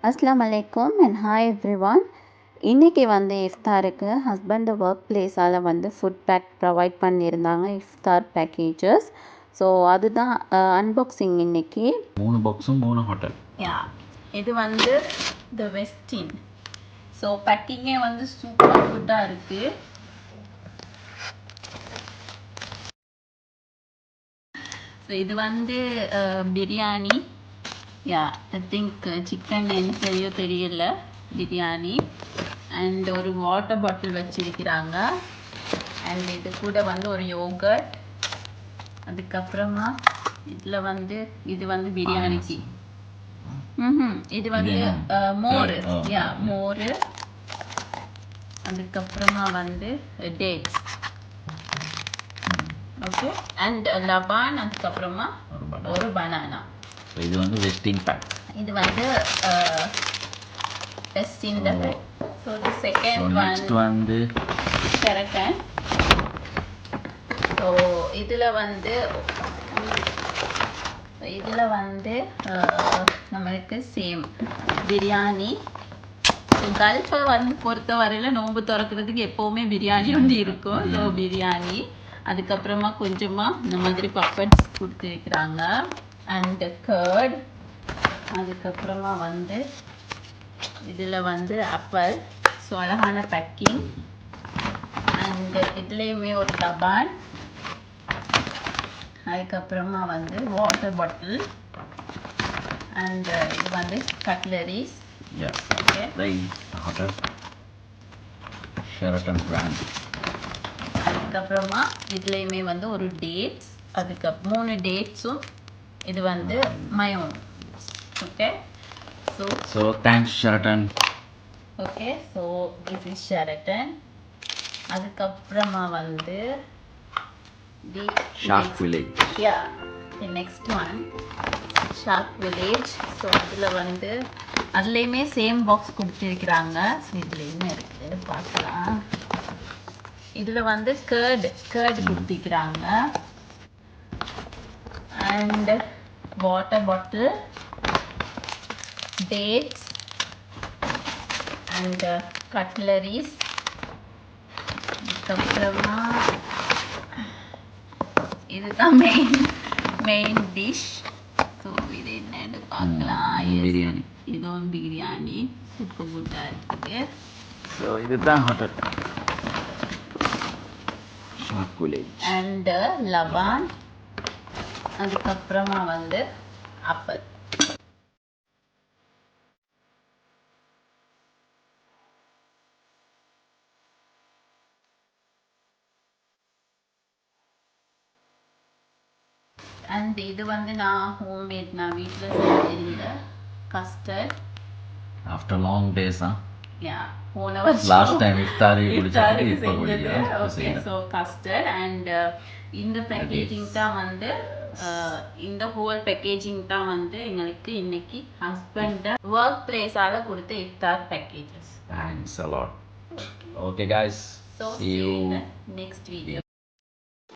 அஸ்ஸலாமு அலைக்கும் and hi everyone. இன்றைக்கி வந்து இஃப்தாருக்கு ஹஸ்பண்ட் ஒர்க் பிளேஸால் வந்து ஃபுட் பேக் ப்ரொவைட் பண்ணியிருந்தாங்க, இஃப்தார் பேக்கேஜஸ். ஸோ அதுதான் அன்பாக்சிங் இன்றைக்கி. 3 பாக்ஸும் 3 ஹோட்டல். யா, இது வந்து த வெஸ்டின். ஸோ பேக்கிங்கே வந்து சூப்பர் குட்டாக இருக்குது. ஸோ இது வந்து பிரியாணி. யா, ஐ திங்க் சிக்கன் என்ன சரியோ தெரியல, பிரியாணி. அண்ட் ஒரு வாட்டர் பாட்டில் வச்சிருக்கிறாங்க. அண்ட் இது கூட வந்து ஒரு யோகர்ட். அதுக்கப்புறமா இதில் வந்து இது வந்து பிரியாணிக்கு இது வந்து மோர். யா, மோர். அதுக்கப்புறமா வந்து டேட்ஸ். Okay, and Laban. அதுக்கப்புறமா ஒரு பனானா. இது வந்து வெஸ்டின் பேக். இது வந்து Westin bag. So the second next வந்து ஷெரட்டன். ஸோ இதில் வந்து நம்மளுக்கு சேம் பிரியாணி. கல்ஃபை வந்து பொறுத்த வரையில் நோன்பு திறக்கிறதுக்கு எப்போவுமே பிரியாணி வந்து இருக்கும். ஸோ பிரியாணி. அதுக்கப்புறமா கொஞ்சமாக இந்த மாதிரி பப்பட்ஸ் கொடுத்துருக்குறாங்க. And curd. அதுக்கப்புறமா வந்து இதில் வந்து ஆப்பிள். ஸோ அழகான பேக்கிங். அண்டு இதுலேயுமே ஒரு லபான். அதுக்கப்புறமா வந்து வாட்டர் பாட்டில். அண்டு இது வந்து cutleries. Okay, hotel Sheraton brand. அதுக்கப்புறமா இதுலேயுமே வந்து ஒரு டேட்ஸ். அதுக்கு 3 டேட்ஸும். இது வந்து மயோன். Okay, so thanks Sheraton. Okay, so this is Sheraton. அதுக்கப்புறமா வந்து the shark village. Yeah, the next one shark village. So அதில் வந்து அதுலேயுமே சேம் பாக்ஸ் கொடுத்துருக்குறாங்க. ஸோ இதுலேயுமே இருக்குது, பார்க்கலாம். இதில் வந்து கர்டு கொடுத்துருக்குறாங்க. And water bottle, dates and cutleries. அதுக்கப்புறமா இதுதான் மெயின் டிஷ். ஸோ இது என்னன்னு பார்க்கலாம். பிரியாணி. இதுவும் பிரியாணி சூப்பர் குட்டாக இருக்குது. ஸோ இதுதான் hotel shark village. And Laban. அதுக்கப்புறமா வந்து ஆப்பிள். அண்ட் இது வந்து நான் ஹோம்மேட், நான் வீட்டில் செஞ்சிருந்த custard. After long days. Yeah, போன வருஷம் லாஸ்ட் டைம் இஃப்தாருக்கு செஞ்சது. Okay, so custard. அண்ட் இந்த பேக்கேஜிங் தான் வந்து இந்த ஹோல் பேக்கேஜிங் தான் வந்து எங்களுக்கு இன்னைக்கு ஹஸ்பண்ட் ஒர்க் பிளேஸால் கொடுத்த இஃப்தார் packages. Thanks a lot. Okay guys, So see you in the next video.